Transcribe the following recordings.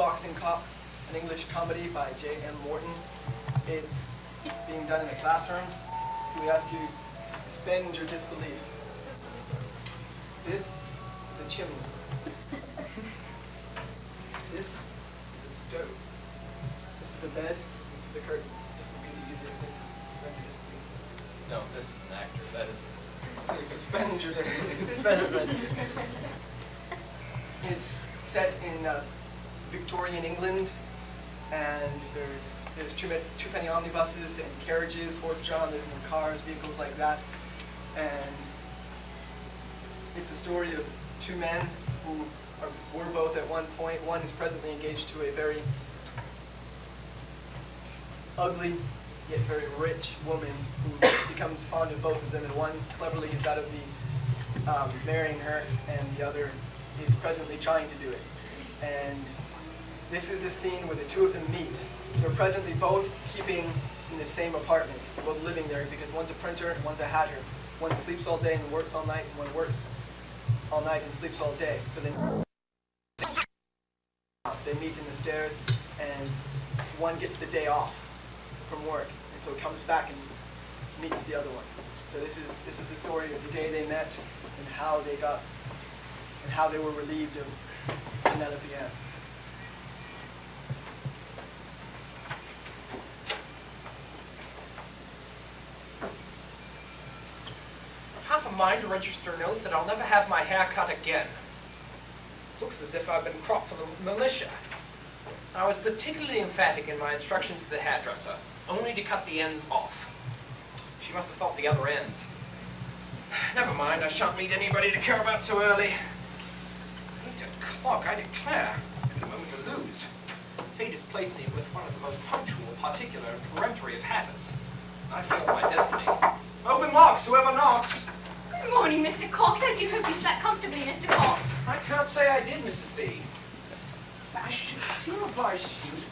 Boxing Cops, an English comedy by J.M. Morton. It's being done in a classroom. We ask you to suspend your disbelief. This is a chimney. This is a stove. This is the bed. This is the curtain. This will be the easiest thing to suspend your disbelief. No, this is an actor. That is... Suspend your disbelief. It's set in Victorian England, and there's two penny omnibuses and carriages, horse-drawn, there's no cars, vehicles like that. And it's a story of two men who were both at one point. One is presently engaged to a very ugly yet very rich woman who becomes fond of both of them, and one cleverly is out of the marrying her, and the other is presently trying to do it. And this is the scene where the two of them meet. They're presently both keeping in the same apartment, both living there, because one's a printer and one's a hatter. One sleeps all day and works all night, and one works all night and sleeps all day. So they meet in the stairs, and one gets the day off from work, and so comes back and meets the other one. So this is the story of the day they met, and how they were relieved of the net at the end. Half a mind to register notes that I'll never have my hair cut again. Looks as if I've been cropped for the militia. I was particularly emphatic in my instructions to the hairdresser, only to cut the ends off. She must have thought the other ends. Never mind, I shan't meet anybody to care about so early. 8 o'clock, I declare. Every moment to lose. Fate has placed me with one of the most punctual, particular, and peremptory of hatters. I failed my destiny. Open locks, whoever knocks. Good morning, Mr. Cox. I do hope you slept comfortably, Mr. Cox. I can't say I did, Mrs. B. I should feel obliged to use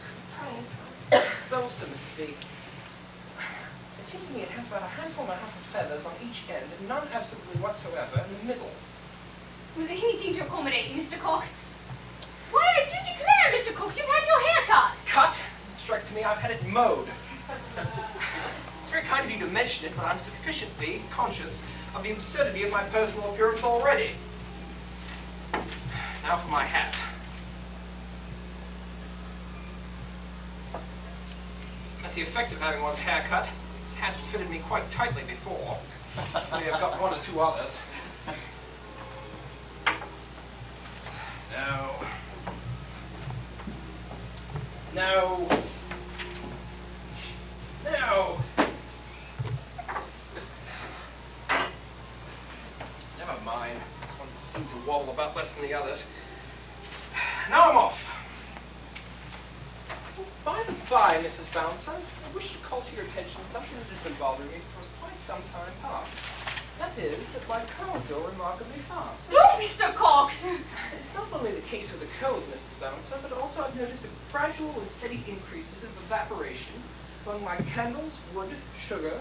those to Mrs. B. It seems to me it has about a handful and a half of feathers on each end, and none absolutely whatsoever in the middle. Was there anything to accommodate you, Mr. Cox? Why, I do declare, Mr. Cox, you want your hair cut. Cut? It strikes me I've had it mowed. It's very kind of you to mention it, but I'm sufficiently conscious of the absurdity of my personal appearance already. Now for my hat. That's the effect of having one's hair cut. This hat has fitted me quite tightly before. Only I've got one or two others. No. No. No. Never mind. This one seems to wobble about less than the others. Now I'm off. By the by, Mrs. Bouncer, I wish to call to your attention something that has been bothering me for quite some time past. That is, that my cows go remarkably fast. No, Mr. Cox! It's not only the case with the cows, Mrs. Bouncer, but also I've noticed a gradual and steady increases of evaporation among my candles, wood, sugar,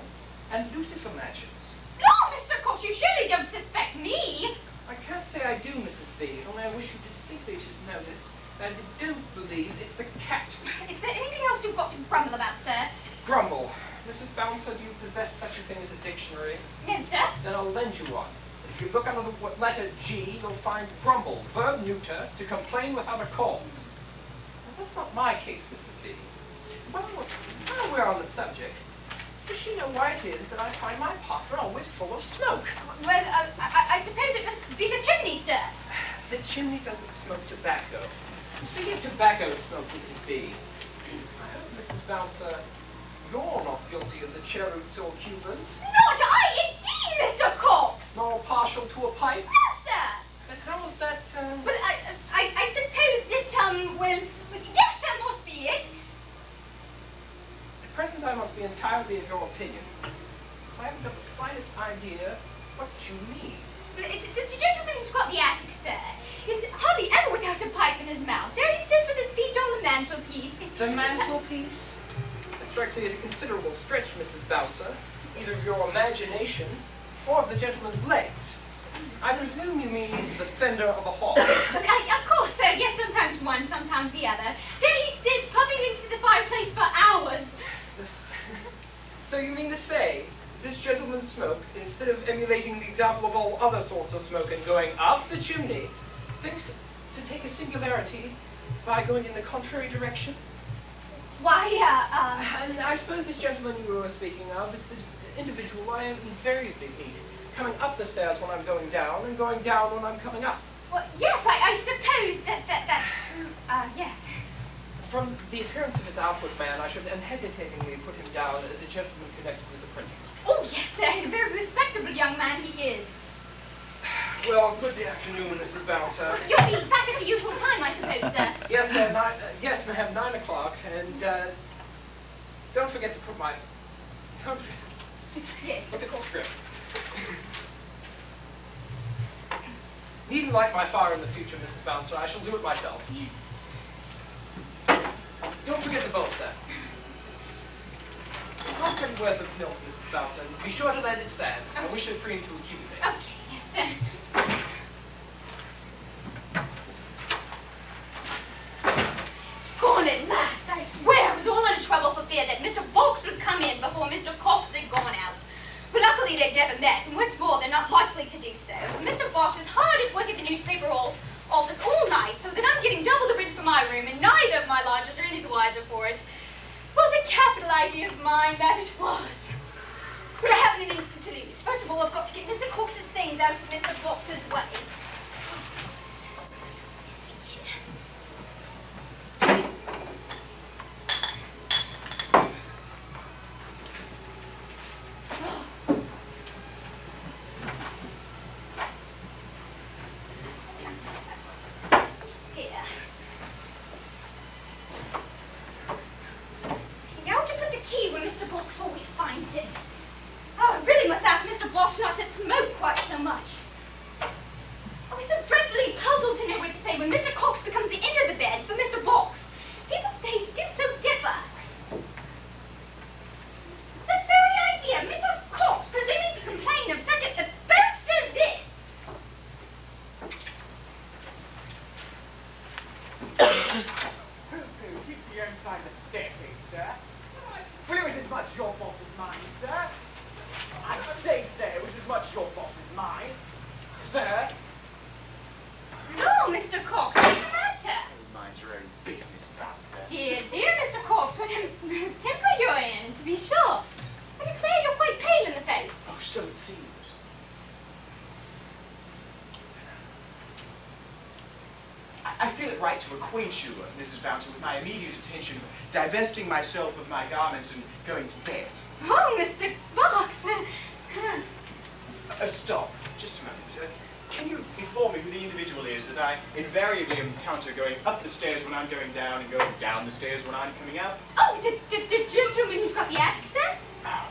and lucifer matches. No, Mr. Cox, you surely don't suspect me! I can't say I do, Mrs. B, only I wish you distinctly should notice that I do believe it's the cat. Is there anything else you've got to grumble about, sir? Grumble. Mrs. Bouncer, do you possess such a thing as a dictionary? No, sir. Then I'll lend you one. If you look under the letter G, you'll find grumble, verb neuter, to complain without a cause. Now, that's not my case, Mrs. B. Well, while we're on the subject, does she know why it is that I find my parker always full of smoke? Well, I suppose it must be the chimney, sir. The chimney doesn't smoke tobacco. Speaking of tobacco smoke, Mrs. B, I hope, Mrs. Bouncer, you're not guilty of the cheroots or Cubans. Not I, indeed, Mr. Cox! Nor partial to a pipe? No, sir! Then how was that, Well, I suppose that, well, yes, that must be it. At present I must be entirely of your opinion. I haven't got the slightest idea what you mean. Well, it's the gentleman who's got the attic, sir. He's hardly ever without a pipe in his mouth. There he sits with his feet on the mantelpiece. The mantelpiece? It strikes me as a considerable stretch, Mrs. Bouncer, either of your imagination or of the gentleman's legs. I presume you mean the fender of a hall. Of course, sir. Yes, sometimes one, sometimes pounds the other. There he sits, puffing into the fireplace for hours. So you mean to say, this gentleman's smoke, instead of emulating the example of all other sorts of smoke and going up the chimney, thinks to take a singularity by going in the contrary direction? Why, And I suppose this gentleman you were speaking of is this individual I invariably meet, coming up the stairs when I'm going down and going down when I'm coming up. well, yes, I suppose that's yes. From the appearance of his outward man, I should unhesitatingly put him down as a gentleman connected with the printing. Oh, yes, sir, a very respectable young man he is. Well, good afternoon, Mrs. Bouncer. You'll be back at the usual time, I suppose, sir. Yes, sir, yes, ma'am, 9 o'clock, and, don't forget to put my... Yes, Look at the script. Needn't light my fire in the future, Mrs. Bouncer. I shall do it myself. Yes. Don't forget the bowl, sir. Half a worth of milk, Mrs. Bouncer. Be sure to let it stand. I wish it free to accumulate. Okay, yes, sir. Gone at last, I swear. It was all in trouble for fear that Mr. Vaux would come in before Mr. Cox had gone out. But luckily they've never met, and what's more, they're not likely to do so. Mr. Vaux is hard at work at the newspaper office all night, so that I'm getting double the rent for my room, and neither of my lodgers are any the wiser for it. What a capital idea of mine that it was. But I haven't an instant to lose. First of all, I've got to get Mr. Cox's things out of Mr. Vaux's way. Divesting myself of my garments and going to bed. Oh, Mr. Fox! Stop. Just a moment, sir. Can you inform me who the individual is that I invariably encounter going up the stairs when I'm going down and going down the stairs when I'm coming out? Oh, the gentleman who's got the attic, sir? Oh.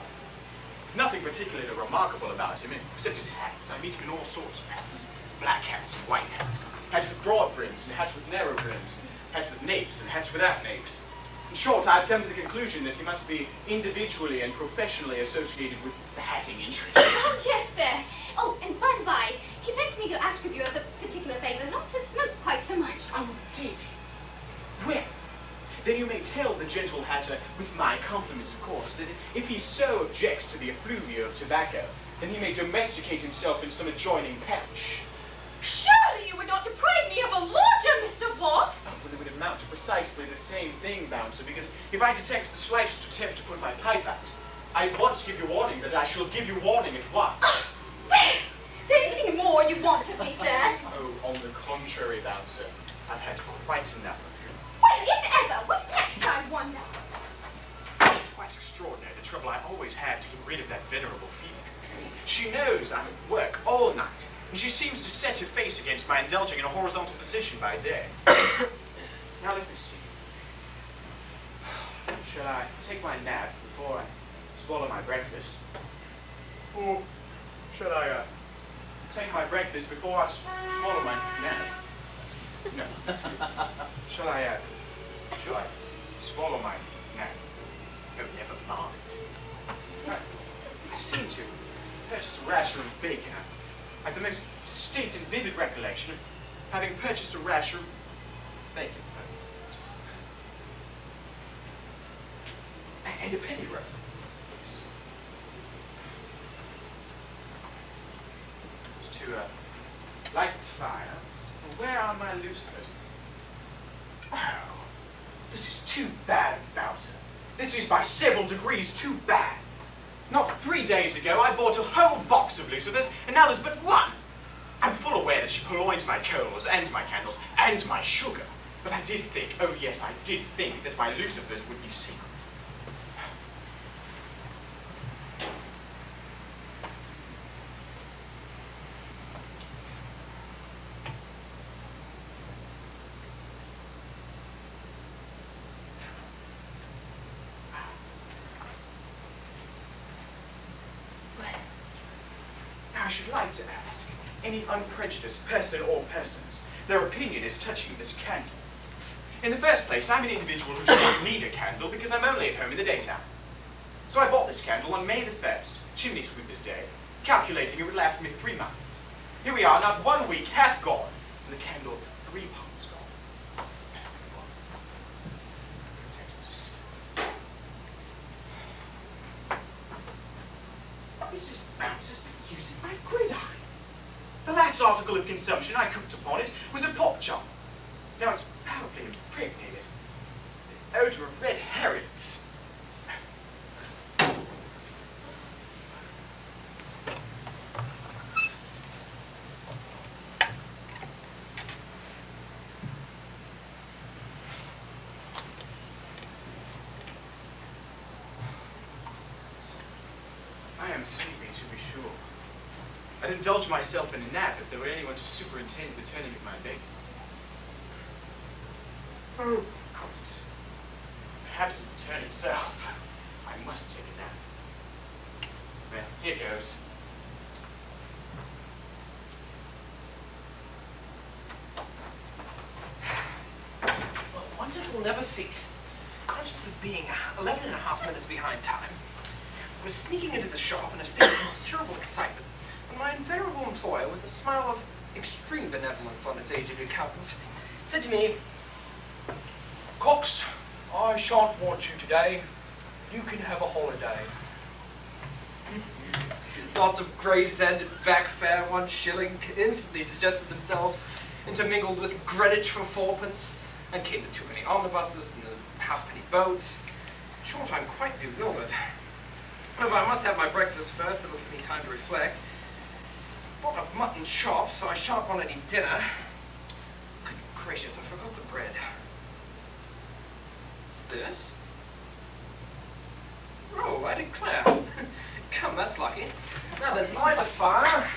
Nothing particularly remarkable about him, except his hats. I meet him in all sorts of hats. Black hats and white hats. Hats with broad brims and hats with narrow brims. Hats with napes and hats without napes. In short, I've come to the conclusion that he must be individually and professionally associated with the hatting industry. Oh, yes, sir. Oh, and by the by, he begs me to ask of you as a particular favor not to smoke quite so much. Oh, did he? Well, then you may tell the gentle hatter, with my compliments, of course, that if he so objects to the effluvia of tobacco, then he may domesticate himself in some adjoining parish. Surely you would not deprive me of a lodger, Mr. Vaughn? Oh, well, it would amount to precisely the same thing, Bouncer, because if I detect the slightest attempt to put my pipe out, I at once give you warning that I shall give you warning at once. Is there anything more you want of me, sir? Oh, on the contrary, Bouncer, I've had quite enough of you. Well, if ever, what's next, I wonder? It's quite extraordinary, the trouble I always had to get rid of that venerable female. She knows I'm at work all night, and she seems to set her face against my indulging in a horizontal position by day. Now let me see. Shall I take my nap before I swallow my breakfast? Or shall I take my breakfast before I swallow my nap? No. Shall I swallow my nap? Oh, never mind. I seem to purchase a rasher of bacon. I have the most distinct and vivid recollection of having purchased a rasher of bacon. And a penny roll. To light the fire. Where are my lucifers? Oh, this is too bad, Bowser. This is by several degrees too bad. Not 3 days ago, I bought a whole box of lucifers, and now there's but one. I'm full aware that she purloins my coals, and my candles, and my sugar. But I did think, oh yes, I did think that my lucifers would be secret. I should like to ask any unprejudiced person or persons their opinion is touching this candle. In the first place, I'm an individual who does not need a candle because I'm only at home in the daytime. So I bought this candle on May the 1st, chimney sweeper's day, calculating it would last me 3 months. Here we are, not 1 week, half gone, and the candle 3 pounds gone. Mrs. Bouncers been using my gridiron. The last article of consumption I cooked upon it was a pork chop. Now it's powerfully impregnated. The odor of red herrings. I am sleepy, to be sure. I'd indulge myself in a nap if there were anyone to superintend the turning of my bacon. Oh, goodness. Perhaps in the turn itself, I must take a nap. Well, here goes. Well, wonders will never cease. Conscious of being 11.5 minutes behind time, I was sneaking into the shop in a state of considerable excitement when my invariable employer, with a smile of extreme benevolence on his aged countenance, said to me, "Cox, I shan't want you today. You can have a holiday." Lots of Gravesend and back fare, 1 shilling, instantly suggested themselves, intermingled with Greenwich for 4pence, and came the too many omnibuses and the halfpenny boats. In short, I'm quite bewildered. But if I must have my breakfast first, it'll give me time to reflect. Bought a mutton chop, so I shan't want any dinner. Good gracious, I forgot the bread. This? Oh, I declare. Come, that's lucky. Now then, light a fire.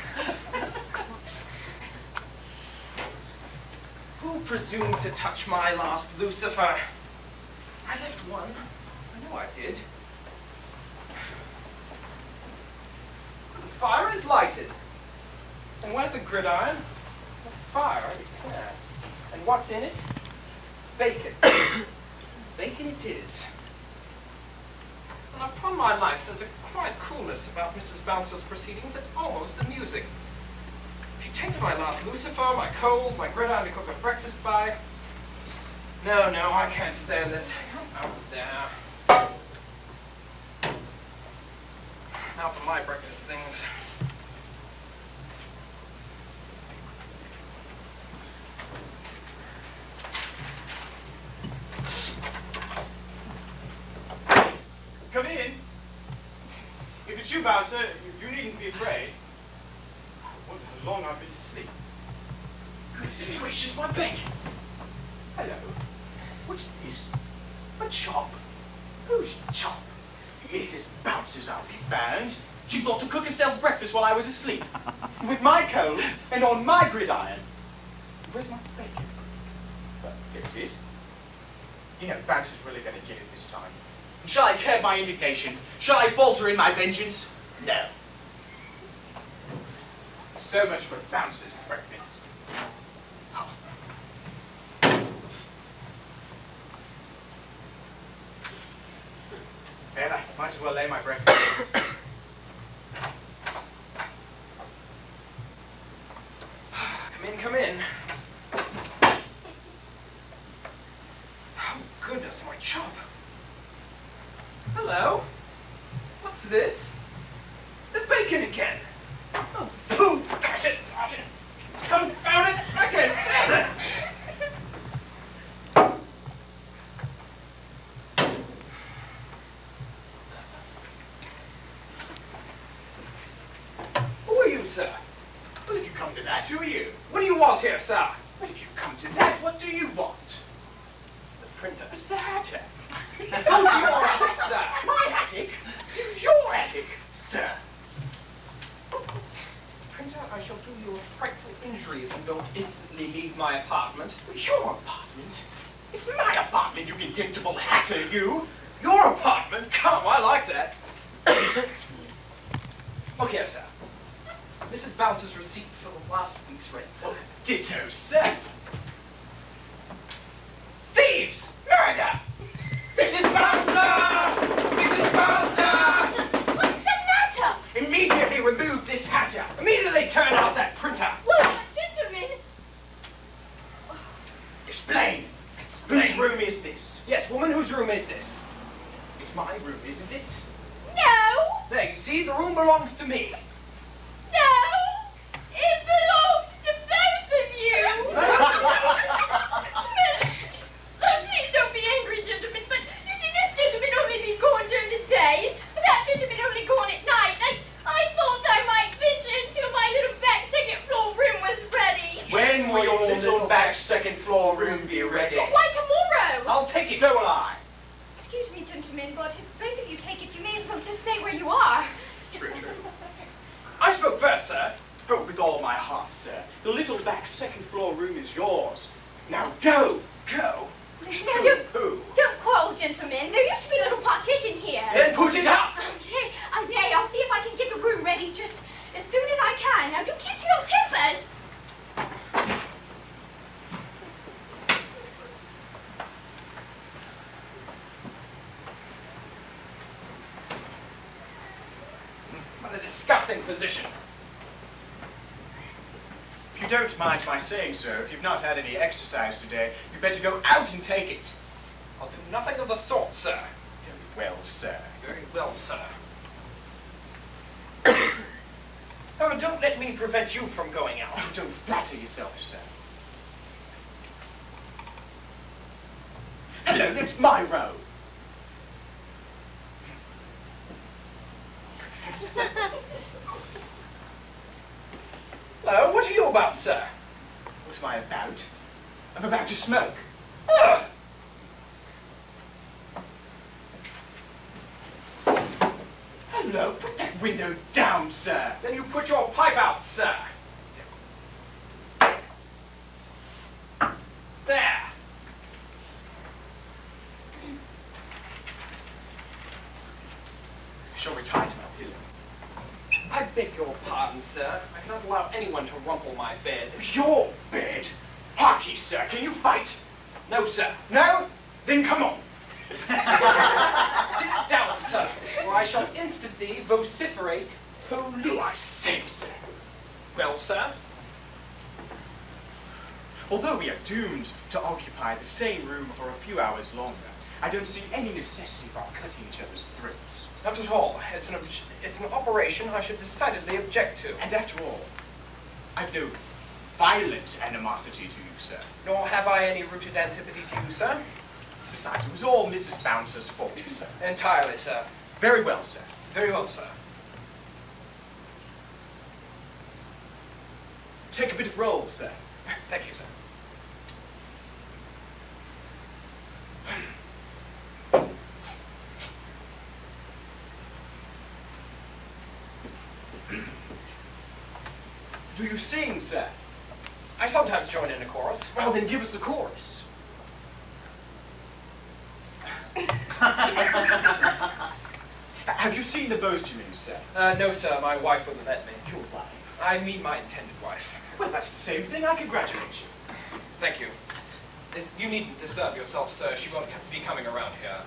Who presumed to touch my last lucifer? I left one. I know I did. The fire is lighted. And where's the gridiron? The fire, I declare. And what's in it? Bacon. Bacon it is. And upon my life, there's a quiet coolness about Mrs. Bouncer's proceedings that's almost amusing. She takes my last lucifer, my coals, my gridiron to cook her breakfast by. No, I can't stand this. Out there. Now for my breakfast things. Come in. If it's you, Bouncer, you needn't be afraid. I wonder how long I've been asleep. Goodness gracious, my bacon. Hello. What's this? A chop? Whose chop? Mrs. Bouncer's, I'll be bound. She thought to cook herself breakfast while I was asleep. With my coal and on my gridiron. Where's my bacon? Well, here it is. You know, Bouncer's really going to get it this time. Shall I curb my indignation? Shall I falter in my vengeance? No. So much for Bouncer's breakfast. Oh. Well, I might as well lay my breakfast. Come in. Oh, goodness, my chop. Hello. What do you want here, sir? Well, if you come to that, what do you want? The printer. It's the attic. Go to your attic, sir. My attic? Your attic, sir. Printer, I shall do you a frightful injury if you don't instantly leave my apartment. Your apartment? It's my apartment, you contemptible hatter, you. Your apartment? Come, I like that. Look here, sir. Mrs. Bounce's receipt for the last week's rent, sir. Ditto, sir. Thieves! Murder! Mrs. Bouncer! Mrs. Bouncer! What's the matter? Immediately remove this hatter. Immediately turn out that printer. Well, gentlemen. Explain. Whose room is this? Yes, woman, whose room is this? It's my room, isn't it? No. There, you see, the room belongs to me. No. It belongs to both of you. Please don't be angry, gentlemen, but you see, this gentleman only be gone during the day. That gentleman only gone at night. I thought I might venture until my little back second floor room was ready. When will your little back second floor room be ready? Why, tomorrow? I'll take it. So will I. Excuse me, gentlemen, but if both of you take it, you may as well just stay where you are. True. I spoke first, sir. Oh, with all my heart, sir. The little back second floor room is yours. Now go. Go. Now, Who? don't quarrel, gentlemen. There used to be a little partition here. Then put it up. Okay, I'll see if I can get the room ready just as soon as I can. Now, don't keep to your tempers. What a disgusting position. If you don't mind my saying so, if you've not had any exercise today, you'd better go out and take it. I'll do nothing of the sort, sir. Very well, sir. Very well, sir. Oh, don't let me prevent you from going out. Oh, don't flatter yourself, sir. Hello, that's my row. Hello, what are you about, sir? What am I about? I'm about to smoke. Ugh. Hello, put that window down, sir. Then you put your pipe out, sir. There. Shall we tie to my pillow? I beg your pardon, sir. I cannot allow anyone to rumple my bed. Your bed? Harkee, sir, can you fight? No, sir. No? Then come on. Sit down, sir, or I shall instantly vociferate Do police. I say, sir? Well, sir? Although we are doomed to occupy the same room for a few hours longer, I don't see any necessity for our cutting each other's throats. Not at all. It's an operation I should decidedly object to. And after all, I've no violent animosity to you, sir. Nor have I any rooted antipathy to you, sir. Besides, it was all Mrs. Bouncer's fault, sir. Entirely, sir. Very well, sir. Very well, sir. Take a bit of roll, sir. Thank you, sir. Do you sing, sir? I sometimes join in a chorus. Well, then give us the chorus. Have you seen the boast you mean, sir? No, sir. My wife wouldn't let me. Your wife. I mean my intended wife. Well, that's the same thing. I congratulate you. Thank you. You needn't disturb yourself, sir. She won't be coming around here.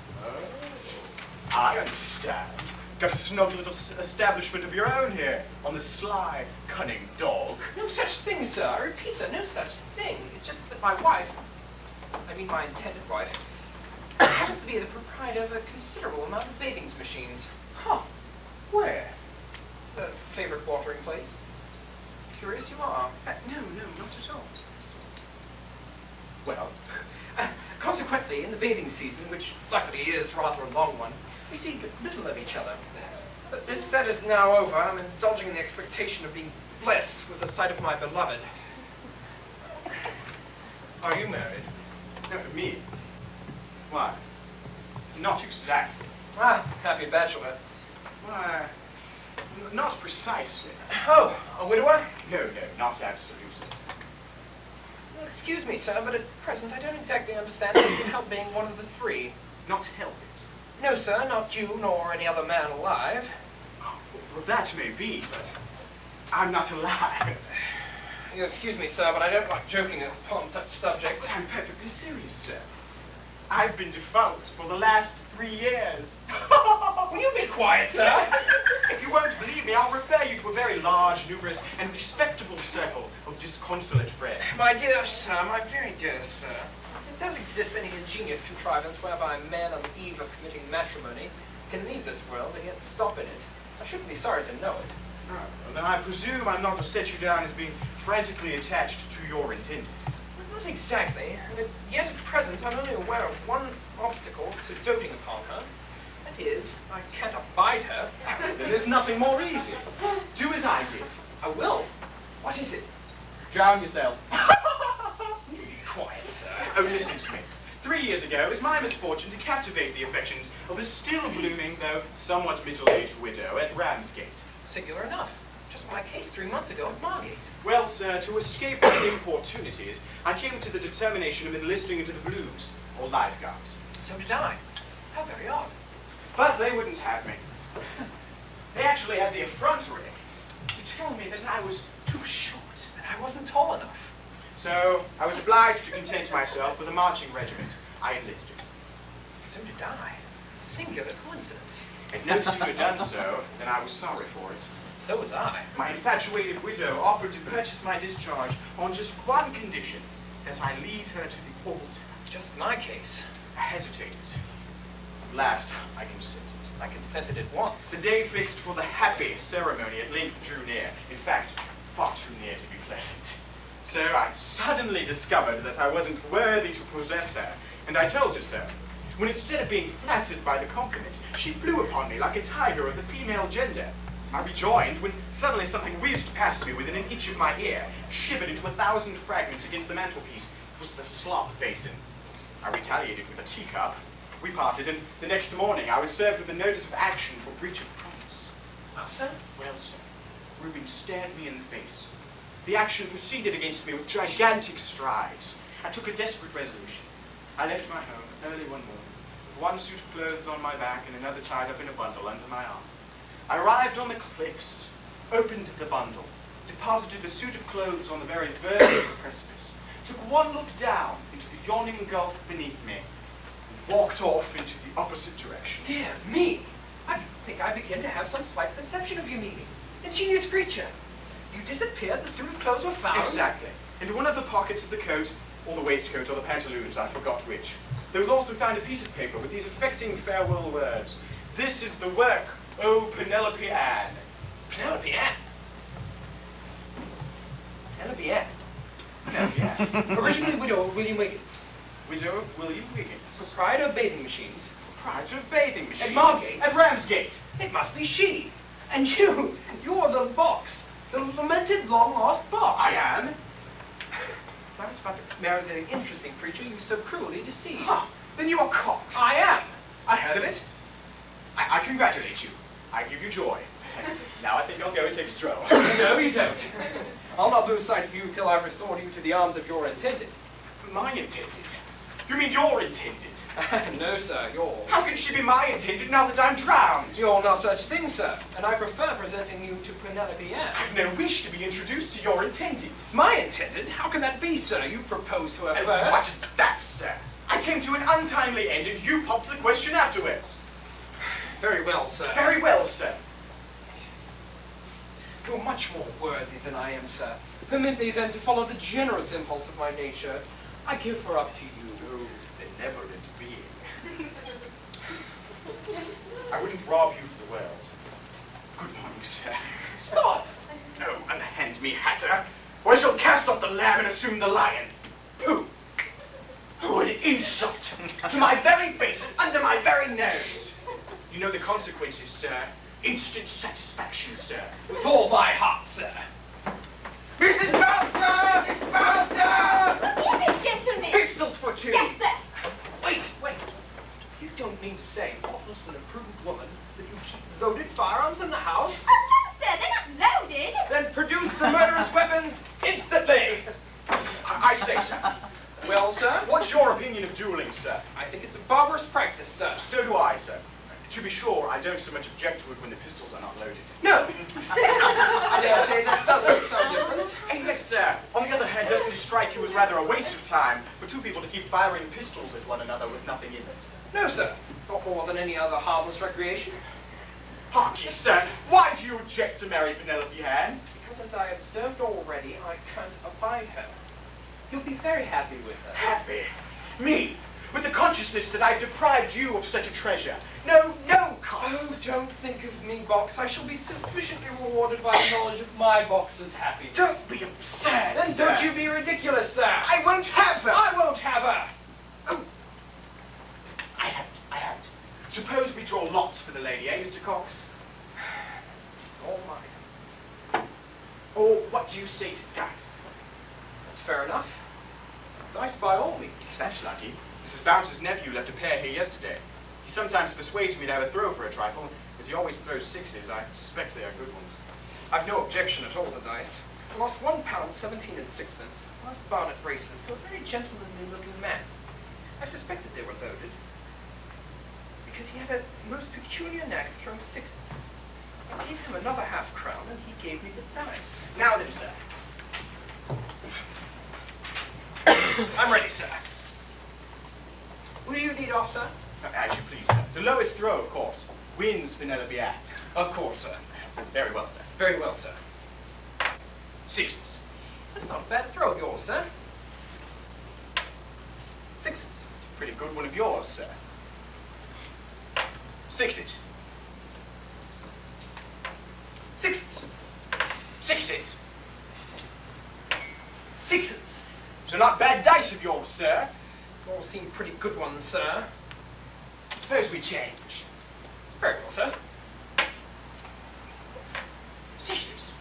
I understand. Got a snug little establishment of your own here, on the sly, cunning dog. No such thing, sir. I repeat, sir, no such thing. It's just that my wife, I mean my intended wife, happens to be the proprietor of a considerable amount of bathing machines. Huh. Where? A favorite watering place? Curious you are. No, not at all. Well, consequently, in the bathing season, which luckily is rather a long one, we see little of each other. But that is now over. I'm indulging in the expectation of being blessed with the sight of my beloved. Are you married? No, me. Why? Not exactly. Ah, happy bachelor. Why, not precisely. Oh, a widower? No, not absolutely. Well, excuse me, sir, but at present I don't exactly understand how you can help being one of the three. Not help it. No, sir, not you nor any other man alive. Oh, well, that may be, but I'm not alive. You excuse me, sir, but I don't like joking upon such subjects. But I'm perfectly serious, sir. I've been defunct for the last 3 years. Will you be quiet, sir? If you won't believe me, I'll refer you to a very large, numerous, and respectable circle of disconsolate friends. My dear sir, my very dear sir, there does exist any ingenious contrivance whereby a man on the eve of committing matrimony can leave this world and yet stop in it. I shouldn't be sorry to know it. Oh, well, then I presume I'm not to set you down as being frantically attached to your intended. Well, not exactly, and yet at present I'm only aware of one obstacle to doting upon her. That is, I can't abide her. Then there's nothing more easy. Do as I did. I will. What is it? Drown yourself. Be quiet, sir. Oh, listen to me. 3 years ago, it was my misfortune to captivate the affections of a still blooming, though somewhat middle-aged widow at Ramsgate. Singular enough. Just my case 3 months ago at Margate. Well, sir, to escape my importunities, I came to the determination of enlisting into the Blues, or lifeguards. So did I. How very odd. But they wouldn't have me. They actually had the effrontery to tell me that I was too short. And I wasn't tall enough. So I was obliged to content myself with a marching regiment. I enlisted. So did I. Singular coincidence. If no sooner done so, than I was sorry for it. So was I. My infatuated widow offered to purchase my discharge on just one condition, that I lead her to the altar. Just my case. I hesitated. At last, I consented. I consented at once. The day fixed for the happy ceremony at length drew near. In fact, far too near to be pleasant. So I suddenly discovered that I wasn't worthy to possess her, and I told her so. When instead of being flattered by the compliment, she flew upon me like a tiger of the female gender. I rejoined when suddenly something whizzed past me within an inch of my ear, shivered into 1,000 fragments against the mantelpiece. It was the slop basin. I retaliated with a teacup. We parted, and the next morning I was served with a notice of action for breach of promise. Well, sir? Well, sir, Reuben stared me in the face. The action proceeded against me with gigantic strides. I took a desperate resolution. I left my home early one morning, with one suit of clothes on my back and another tied up in a bundle under my arm. I arrived on the cliffs, opened the bundle, deposited the suit of clothes on the very verge of the precipice, took one look down into the yawning gulf beneath me, and walked off into the opposite direction. Dear me! I think I begin to have some slight perception of your meaning. Ingenious creature! You disappeared, the suit of clothes were found? Exactly. Into one of the pockets of the coat, or the waistcoat, or the pantaloons, I forgot which. There was also found a piece of paper with these affecting farewell words. This is the work, O Penelope Ann. Penelope Ann? Penelope Ann? Penelope Ann. Originally widow of William Wiggins. Widow of William Wiggins. Proprietor of bathing machines. Proprietor of bathing machines. At Margate? At Ramsgate. It must be she. And you're the box. The lamented long-lost box. I am. I was about to marry the interesting creature you so cruelly deceived. Huh. Then you are Cox. I am. I heard of it. I congratulate you. I give you joy. Now I think I'll go and take a stroll. No, you don't. I'll not lose sight of you till I've restored you to the arms of your intended. My intended? You mean your intended? No, sir, yours. How can she be my intended now that I'm drowned? You're no such thing, sir, and I prefer presenting you to Penelope Ann. I've no wish to be introduced to your intended. My intended? How can that be, sir? You proposed to her And first. what is that, sir? I came to an untimely end, and you popped the question afterwards. Very well, sir. Very well, sir. You're much more worthy than I am, sir. Permit me, then, to follow the generous impulse of my nature. I give her up to you. Oh, benevolent being. I wouldn't rob you for the world. Good morning, sir. Stop! No, unhand me, hatter, or I shall cast off the lamb and assume the lion. Who? Who an insult to my very face, under my very nose. You know the consequences, sir. Instant satisfaction, sir. With all my heart, sir. Mrs. Master! Mrs. Master! Easy, gentlemen! say, sir? Well, sir, What's your opinion of dueling, sir? I think it's a barbarous practice, sir. So do I, sir. To be sure, I don't so much object to it when the pistols are not loaded. No. I dare say that does make some difference. And yes, sir. On the other hand, doesn't it strike you as rather a waste of time for two people to keep firing pistols at one another with nothing in them? No, sir. Not more than any other harmless recreation. Hark ye, sir. Why do you object to marry Penelope Ann? Because as I observed already, I can't abide her. You'll be very happy with her. Happy? Me? With the consciousness that I've deprived you of such a treasure. No, no, Cox. Oh, don't think of me, Box. I shall be sufficiently rewarded by the knowledge of my Box's happiness. Don't be absurd, Then sir. don't you be ridiculous, sir. I won't have her. I won't have her. Oh. I have it. Suppose we draw lots for the lady, eh, Mr. Cox? All mine. Or what do you say to dice? That's fair enough. Nice by all means. That's lucky. Mrs. Bounce's nephew left a pair here yesterday. He sometimes persuades me to have a throw for a trifle, as he always throws sixes. I suspect they are good ones. I've no objection at all to dice. I lost £1, 17 and sixpence last Barnet races to a very gentlemanly looking man. I suspected they were loaded because he had a most peculiar knack of throwing sixes. I gave him another half-crown and he gave me the dice. Now then, sir. I'm ready, sir. Will you lead off, sir? As you please, sir. The lowest throw, of course, wins Penelope Ann. Of course, sir. Very well, sir. Very well, sir. Sixes. That's not a bad throw of yours, sir. Sixes. Pretty good one of yours, sir. Sixes. Sixes. Sixes. Sixes. So not bad dice of yours, sir. All seem pretty good ones, sir. Suppose we change. Very well, sir. Sixes.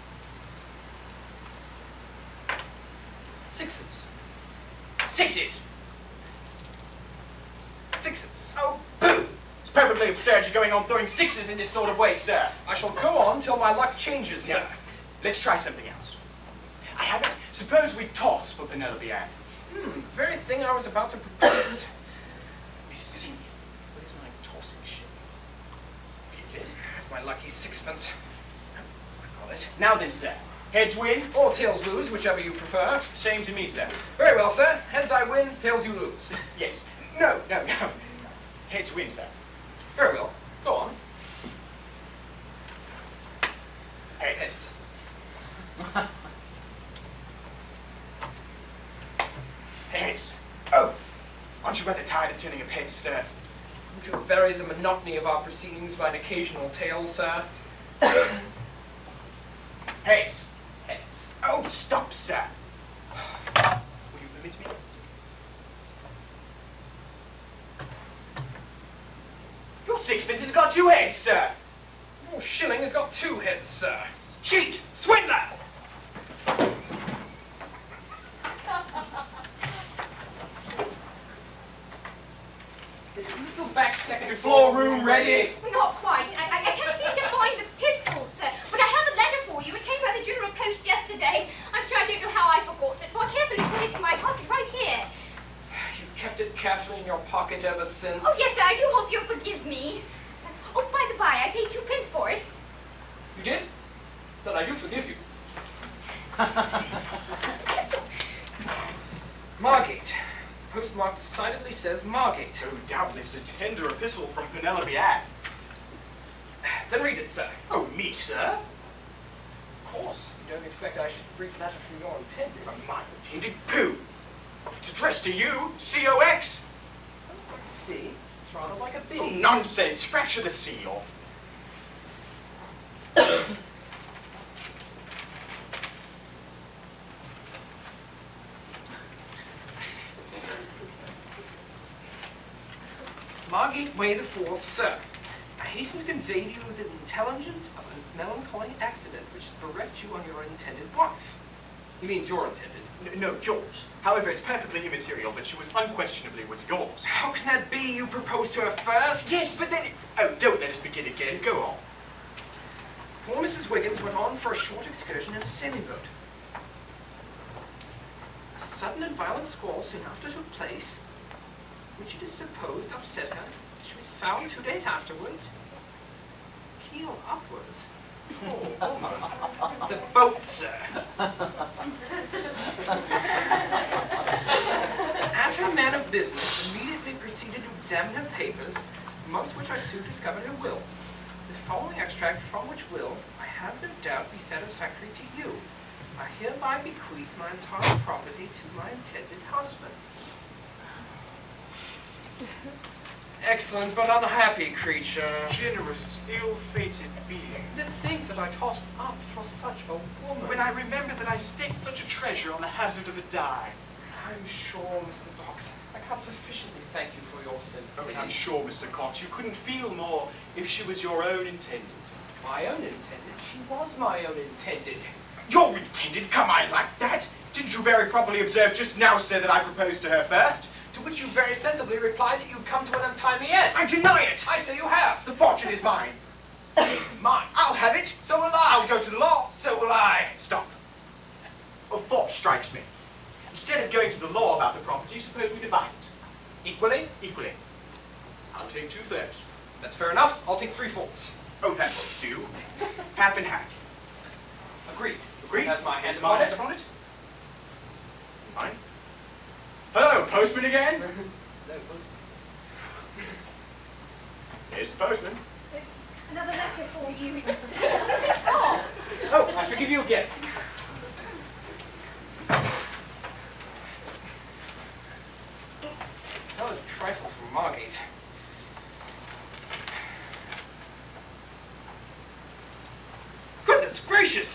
Sixes. Sixes. Sixes. Oh, boo! It's perfectly absurd you're going on throwing sixes in this sort of way, sir. I shall go on till my luck changes, sir. Now, let's try something else. I have it. Suppose we toss for Penelope Ann. The very thing I was about to propose. We see. Where's my tossing ship? Here it is. My lucky sixpence. I got it. Now then, sir. Heads win. Or tails lose, whichever you prefer. Same to me, sir. Very well, sir. Heads I win, tails you lose. Yes. No. Heads win, sir. Very well. Go on. Heads. Heads. Oh, aren't you rather tired of turning up heads, sir? To vary the monotony of our proceedings by an occasional tail, sir. Heads. Heads. Oh, stop, sir. Will you permit me? Your sixpence has got two heads, sir. Your shilling has got two heads, sir. Cheat! Swindler! Is the little back second floor room ready? Not quite. I can't seem to find the pistols, sir. But I have a letter for you. It came by the Giroux post yesterday. I'm sure I don't know how I forgot it, so I carefully put it in my pocket right here. You've kept it carefully in your pocket ever since. Oh, yes, sir. I do hope you'll forgive me. Oh, by the by, I paid 2 pence for it. You did? Then I do forgive you. Margate. Postmark decidedly says Margate. Oh, doubtless a tender epistle from Penelope Ann. Then read it, sir. Oh, me, sir? Of course. You don't expect I should read letter from your intended. From my intended poo. It's addressed to you, C-O-X. See? It's rather like a B. Oh, nonsense. Fracture the C off. Margate Way the 4th, sir. I hasten to convey to you the intelligence of a melancholy accident which has bereft you on your intended wife. He means your intended. No, yours. However, it's perfectly immaterial, but she was unquestionably was yours. How can that be? You proposed to her first? Yes, but then... Oh, don't let us begin again. Go on. Poor Mrs. Wiggins went on for a short excursion in a sailing boat. A sudden and violent squall soon after took place, which it is supposed upset her. She was found 2 days afterwards, keel upwards. Oh, woman. The boat, sir. As her man of business immediately proceeded to examine her papers, amongst which I soon discovered her will. The following extract from which will, I have no doubt, be satisfactory to you. I hereby bequeath my entire property to my intended husband. Excellent but unhappy creature. Generous, ill-fated being. To think that I tossed up for such a woman. When I remember that I staked such a treasure on the hazard of a die. I'm sure, Mr. Fox, I can't sufficiently thank you for your sympathy. I'm sure, Mr. Cox, you couldn't feel more if she was your own intended. My own intended? She was my own intended. Your intended? Come on like that? Didn't you very properly observe just now, sir, that I proposed to her first? To which you very sensibly replied that you'd come to an untimely end. I deny it! I say you have. The fortune is mine. Mine. I'll have it. So will I. I'll go to the law. So will I. Stop. A thought strikes me. Instead of going to the law about the property, suppose we divide it. Equally? Equally. I'll take 2/3. That's fair enough. I'll take 3/4. Oh, that will do. Half and half. Agreed. Agreed? Has my hand My upon hand it? upon it? Fine. Hello, postman again? No, Here's the postman. Another letter for you. Oh, I forgive you again. That was a trifle from Margate. Goodness gracious!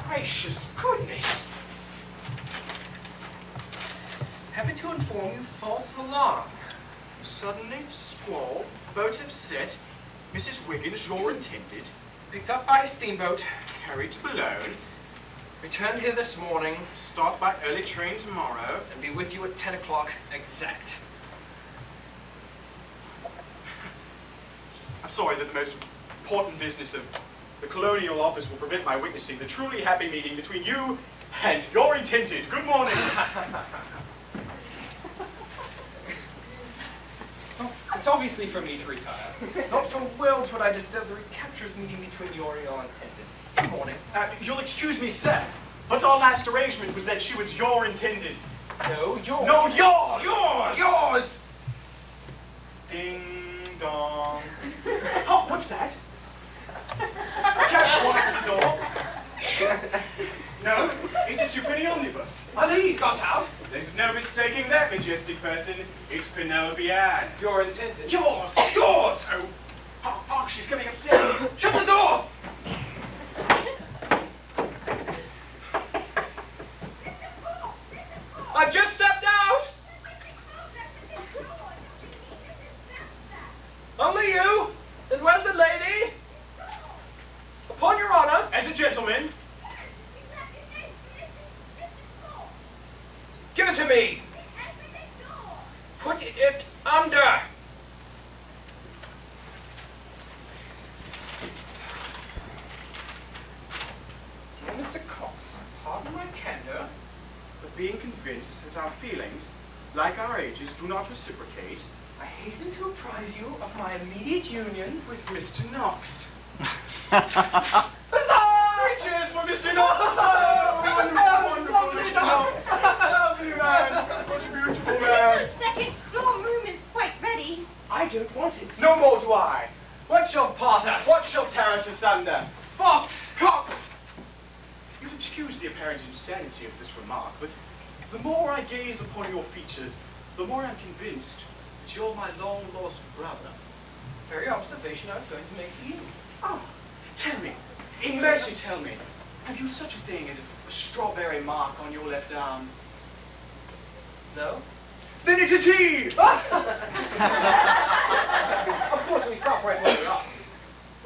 Gracious goodness! Happy to inform you, false alarm. Suddenly, squall, boat upset, Mrs. Wiggins, your intended, Picked up by a steamboat, carried to Boulogne, returned here this morning, start by early train tomorrow. and be with you at 10 o'clock exact. I'm sorry that the most important business of the Colonial Office will prevent my witnessing the truly happy meeting between you and your intended. Good morning. It's obviously for me to retire. Not for worlds would I disturb the recaptures meeting between you and your intended. Good morning. You'll excuse me, sir, but our last arrangement was that she was your intended. No, yours. No, yours! Yours! Yours! Ding dong. Oh, what's that? Catch one at the door. No, it's a two-penny omnibus. Ali got out. There's no mistaking that majestic person. It's Penelope Ann. Your intended. Yours! Yours! Oh, hark, she's coming upstairs. Shut the door! I've just stepped out! Only you? Then where's the lady? Upon your honor. As a gentleman. Give it to me. Put it under. Dear Mr. Cox, pardon my candor. But being convinced that our feelings, like our ages, do not reciprocate, I hasten to apprise you of my immediate union with Mr. Knox. Huzzah! Cheers for Mr. Knox! Wonderful, Lovely Mr. Knox! Lovely man! What a beautiful man! Second floor room is quite ready. I don't want it. No more do I. What shall part us? What shall tear us asunder? Fox! Cox! You'll excuse the apparent insanity of this remark, but the more I gaze upon your features, the more I'm convinced that you're my long-lost brother. Very observation I was going to make to you. Oh, tell me, in mercy tell me, have you such a thing as a strawberry mark on your left arm? No? Then it is he! Of course we stop right where we are.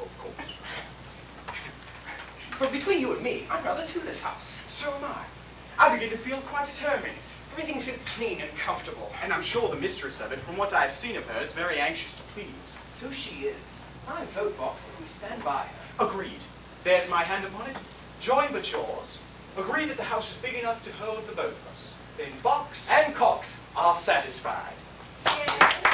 Of course. But between you and me, I'm rather to this house. So am I. I begin to feel quite determined. Everything's so clean and comfortable. And I'm sure the mistress of it, from what I've seen of her, is very anxious to please. So she is. I vote, Fox, that we stand by her. Agreed. There's my hand upon it. Join the chores. Agree that the house is big enough to hold the both of us. Then Box And Cox are satisfied. Yeah.